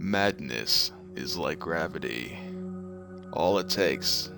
Madness is like gravity. All it takes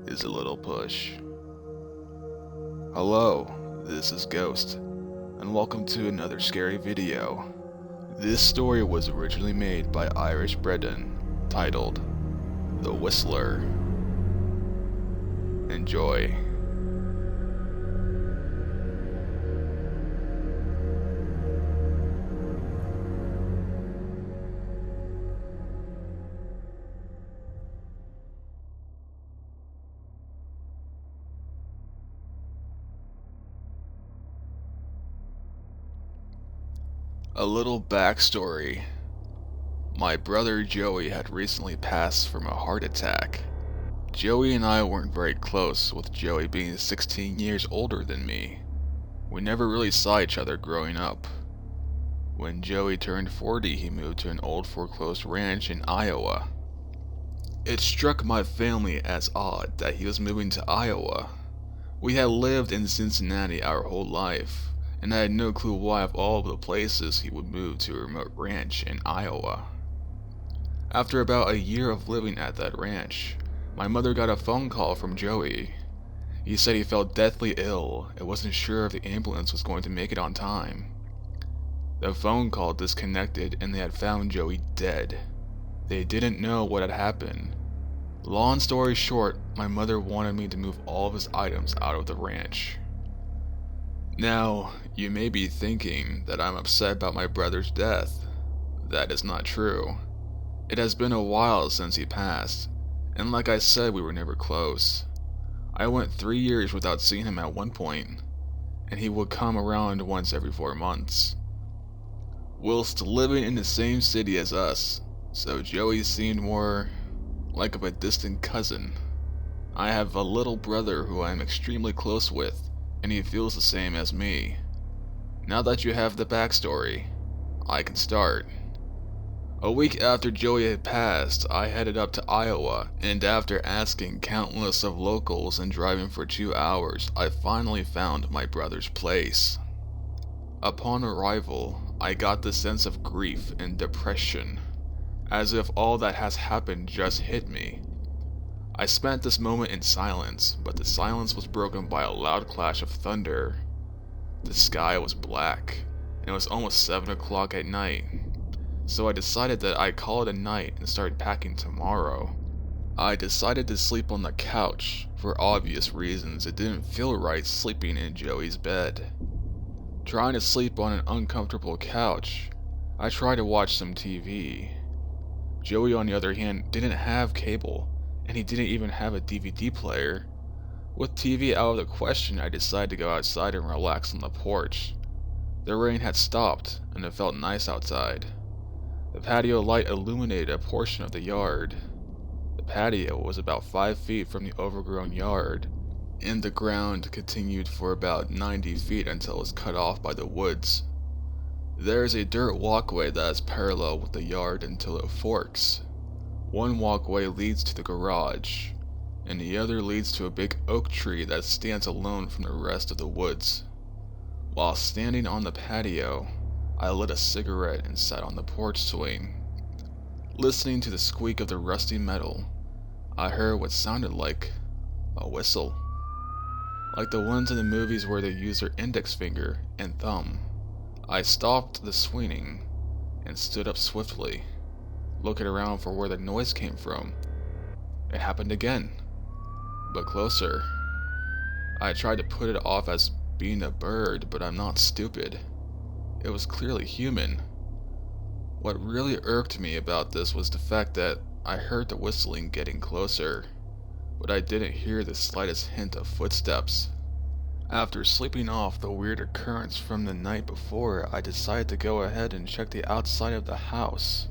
is a little push. Hello, this is Ghost, and welcome to another scary video. This story was originally made by Irish Brendan, titled The Whistler. Enjoy. A little backstory. My brother Joey had recently passed from a heart attack. Joey and I weren't very close, with Joey being 16 years older than me. We never really saw each other growing up. When Joey turned 40, he moved to an old foreclosed ranch in Iowa. It struck my family as odd that he was moving to Iowa. We had lived in Cincinnati our whole life, and I had no clue why of all of the places he would move to a remote ranch in Iowa. After about a year of living at that ranch, my mother got a phone call from Joey. He said he felt deathly ill and wasn't sure if the ambulance was going to make it on time. The phone call disconnected and they had found Joey dead. They didn't know what had happened. Long story short, my mother wanted me to move all of his items out of the ranch. Now, you may be thinking that I'm upset about my brother's death. That is not true. It has been a while since he passed, and like I said, we were never close. I went 3 years without seeing him at one point, and he would come around once every 4 months. Whilst living in the same city as us, so Joey seemed more like of a distant cousin. I have a little brother who I am extremely close with, and he feels the same as me. Now that you have the backstory, I can start. A week after Joey had passed, I headed up to Iowa, and after asking countless of locals and driving for 2 hours, I finally found my brother's place. Upon arrival, I got the sense of grief and depression, as if all that has happened just hit me. I spent this moment in silence, but the silence was broken by a loud clash of thunder. The sky was black, and it was almost 7 o'clock at night, so I decided that I'd call it a night and start packing tomorrow. I decided to sleep on the couch. For obvious reasons, it didn't feel right sleeping in Joey's bed. Trying to sleep on an uncomfortable couch, I tried to watch some TV. Joey, on the other hand, didn't have cable, and he didn't even have a DVD player. With TV out of the question, I decided to go outside and relax on the porch. The rain had stopped, and it felt nice outside. The patio light illuminated a portion of the yard. The patio was about 5 feet from the overgrown yard, and the ground continued for about 90 feet until it was cut off by the woods. There is a dirt walkway that is parallel with the yard until it forks. One walkway leads to the garage, and the other leads to a big oak tree that stands alone from the rest of the woods. While standing on the patio, I lit a cigarette and sat on the porch swing. Listening to the squeak of the rusty metal, I heard what sounded like a whistle. Like the ones in the movies where they use their index finger and thumb. I stopped the swinging and stood up swiftly, looking around for where the noise came from. It happened again, but closer. I tried to put it off as being a bird, but I'm not stupid. It was clearly human. What really irked me about this was the fact that I heard the whistling getting closer, but I didn't hear the slightest hint of footsteps. After sleeping off the weird occurrence from the night before, I decided to go ahead and check the outside of the house.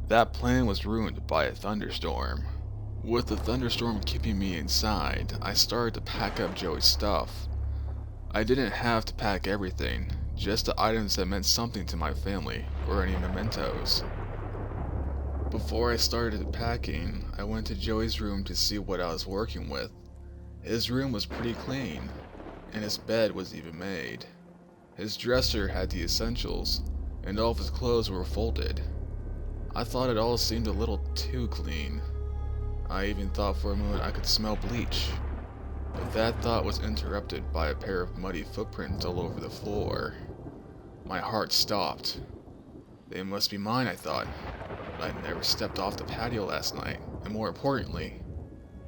That plan was ruined by a thunderstorm. With the thunderstorm keeping me inside, I started to pack up Joey's stuff. I didn't have to pack everything, just the items that meant something to my family, or any mementos. Before I started packing, I went to Joey's room to see what I was working with. His room was pretty clean, and his bed was even made. His dresser had the essentials, and all of his clothes were folded. I thought it all seemed a little too clean. I even thought for a moment I could smell bleach. But that thought was interrupted by a pair of muddy footprints all over the floor. My heart stopped. They must be mine, I thought. But I never stepped off the patio last night, and more importantly,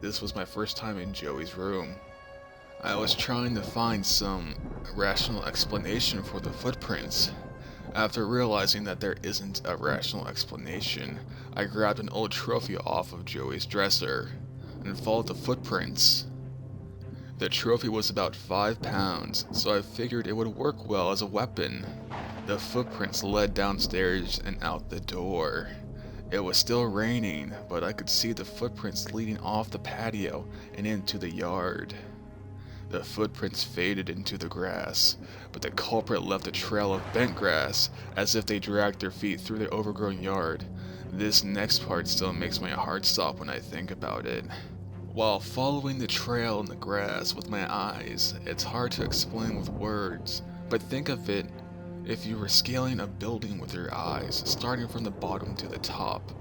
this was my first time in Joey's room. I was trying to find some rational explanation for the footprints. After realizing that there isn't a rational explanation, I grabbed an old trophy off of Joey's dresser and followed the footprints. The trophy was about 5 pounds, so I figured it would work well as a weapon. The footprints led downstairs and out the door. It was still raining, but I could see the footprints leading off the patio and into the yard. The footprints faded into the grass, but the culprit left a trail of bent grass, as if they dragged their feet through the overgrown yard. This next part still makes my heart stop when I think about it. While following the trail in the grass with my eyes, it's hard to explain with words, but think of it if you were scaling a building with your eyes, starting from the bottom to the top.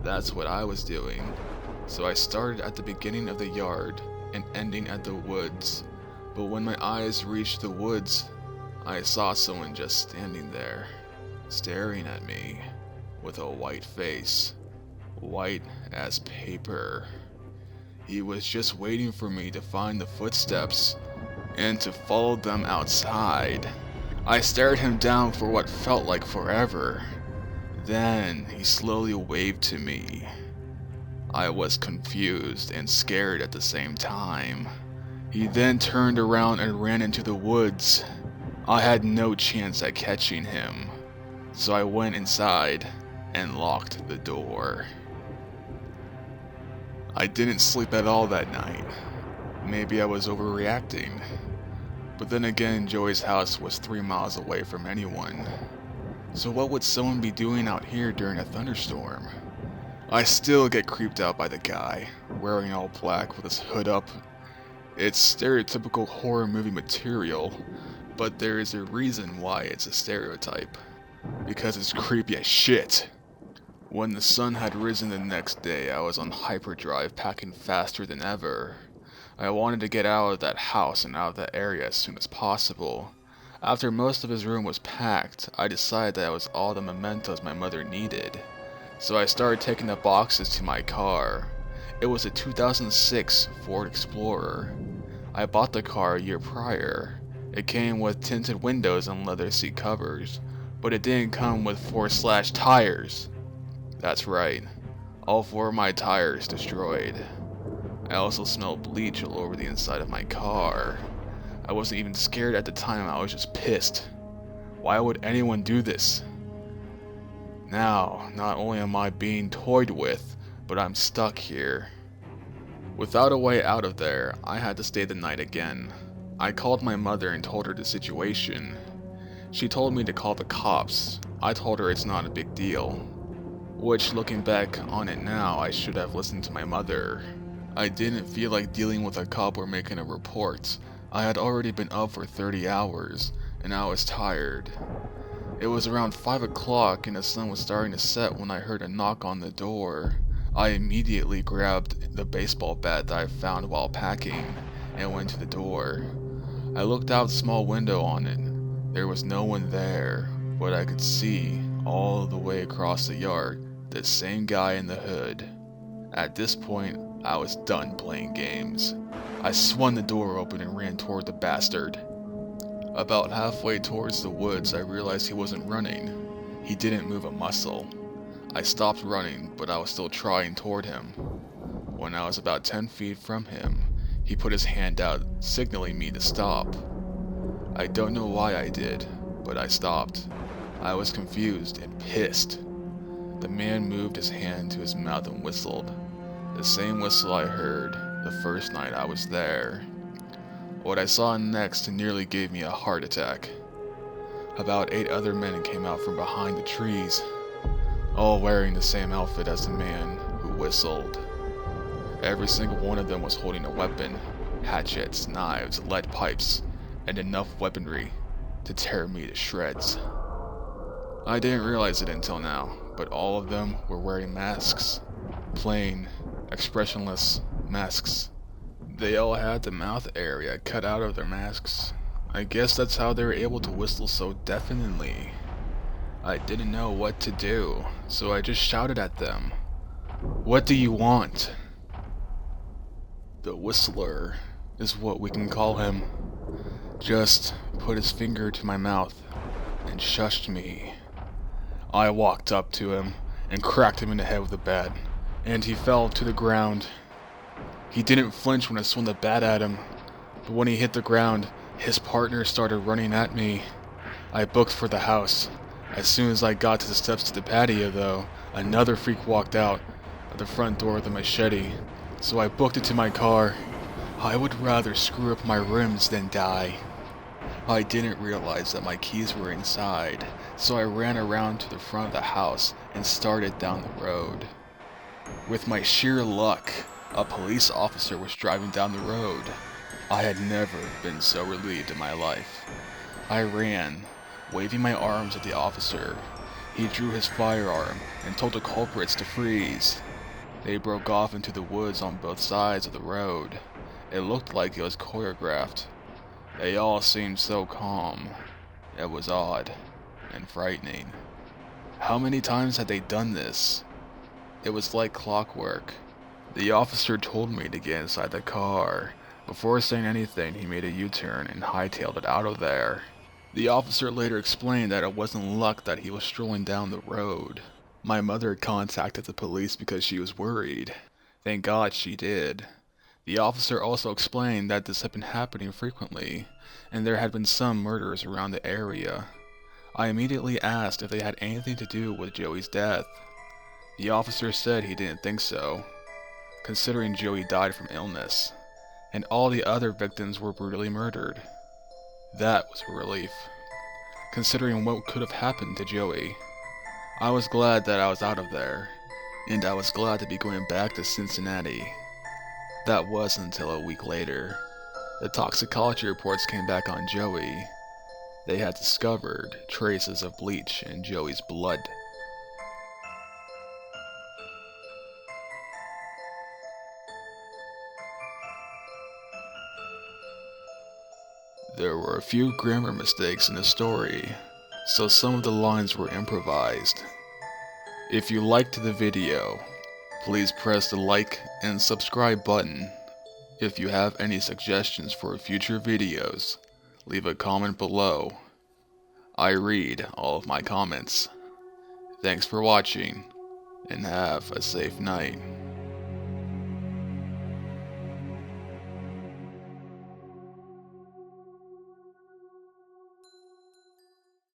That's what I was doing. So I started at the beginning of the yard and ending at the woods. But when my eyes reached the woods, I saw someone just standing there, staring at me, with a white face, white as paper. He was just waiting for me to find the footsteps and to follow them outside. I stared him down for what felt like forever. Then he slowly waved to me. I was confused and scared at the same time. He then turned around and ran into the woods. I had no chance at catching him, so I went inside and locked the door. I didn't sleep at all that night. Maybe I was overreacting. But then again, Joey's house was 3 miles away from anyone. So what would someone be doing out here during a thunderstorm? I still get creeped out by the guy, wearing all black with his hood up. It's stereotypical horror movie material, but there is a reason why it's a stereotype. Because it's creepy as shit. When the sun had risen the next day, I was on hyperdrive, packing faster than ever. I wanted to get out of that house and out of that area as soon as possible. After most of his room was packed, I decided that it was all the mementos my mother needed. So I started taking the boxes to my car. It was a 2006 Ford Explorer. I bought the car a year prior. It came with tinted windows and leather seat covers, but it didn't come with 4-slash tires. That's right, all 4 of my tires destroyed. I also smelled bleach all over the inside of my car. I wasn't even scared at the time, I was just pissed. Why would anyone do this? Now, not only am I being toyed with, but I'm stuck here. Without a way out of there, I had to stay the night again. I called my mother and told her the situation. She told me to call the cops. I told her it's not a big deal. Which, looking back on it now, I should have listened to my mother. I didn't feel like dealing with a cop or making a report. I had already been up for 30 hours, and I was tired. It was around 5 o'clock and the sun was starting to set when I heard a knock on the door. I immediately grabbed the baseball bat that I found while packing and went to the door. I looked out the small window on it. There was no one there, but I could see all the way across the yard the same guy in the hood. At this point, I was done playing games. I swung the door open and ran toward the bastard. About halfway towards the woods, I realized he wasn't running. He didn't move a muscle. I stopped running, but I was still trotting toward him. When I was about 10 feet from him, he put his hand out, signaling me to stop. I don't know why I did, but I stopped. I was confused and pissed. The man moved his hand to his mouth and whistled. The same whistle I heard the first night I was there. What I saw next nearly gave me a heart attack. About 8 other men came out from behind the trees, all wearing the same outfit as the man who whistled. Every single one of them was holding a weapon, hatchets, knives, lead pipes, and enough weaponry to tear me to shreds. I didn't realize it until now, but all of them were wearing masks. Plain, expressionless masks. They all had the mouth area cut out of their masks. I guess that's how they were able to whistle so deafeningly. I didn't know what to do, so I just shouted at them. "What do you want?" The whistler is what we can call him. Just put his finger to my mouth and shushed me. I walked up to him and cracked him in the head with a bat, and he fell to the ground. He didn't flinch when I swung the bat at him, but when he hit the ground, his partner started running at me. I booked for the house. As soon as I got to the steps to the patio, though, another freak walked out of the front door with a machete, so I booked it to my car. I would rather screw up my rims than die. I didn't realize that my keys were inside, so I ran around to the front of the house and started down the road. With my sheer luck, a police officer was driving down the road. I had never been so relieved in my life. I ran, waving my arms at the officer. He drew his firearm and told the culprits to freeze. They broke off into the woods on both sides of the road. It looked like it was choreographed. They all seemed so calm. It was odd and frightening. How many times had they done this? It was like clockwork. The officer told me to get inside the car. Before saying anything, he made a U-turn and hightailed it out of there. The officer later explained that it wasn't luck that he was strolling down the road. My mother contacted the police because she was worried. Thank God she did. The officer also explained that this had been happening frequently, and there had been some murders around the area. I immediately asked if they had anything to do with Joey's death. The officer said he didn't think so, considering Joey died from illness, and all the other victims were brutally murdered. That was a relief, considering what could have happened to Joey. I was glad that I was out of there, and I was glad to be going back to Cincinnati. That wasn't until a week later. The toxicology reports came back on Joey. They had discovered traces of bleach in Joey's blood. There were a few grammar mistakes in the story, so some of the lines were improvised. If you liked the video, please press the like and subscribe button. If you have any suggestions for future videos, leave a comment below. I read all of my comments. Thanks for watching, and have a safe night.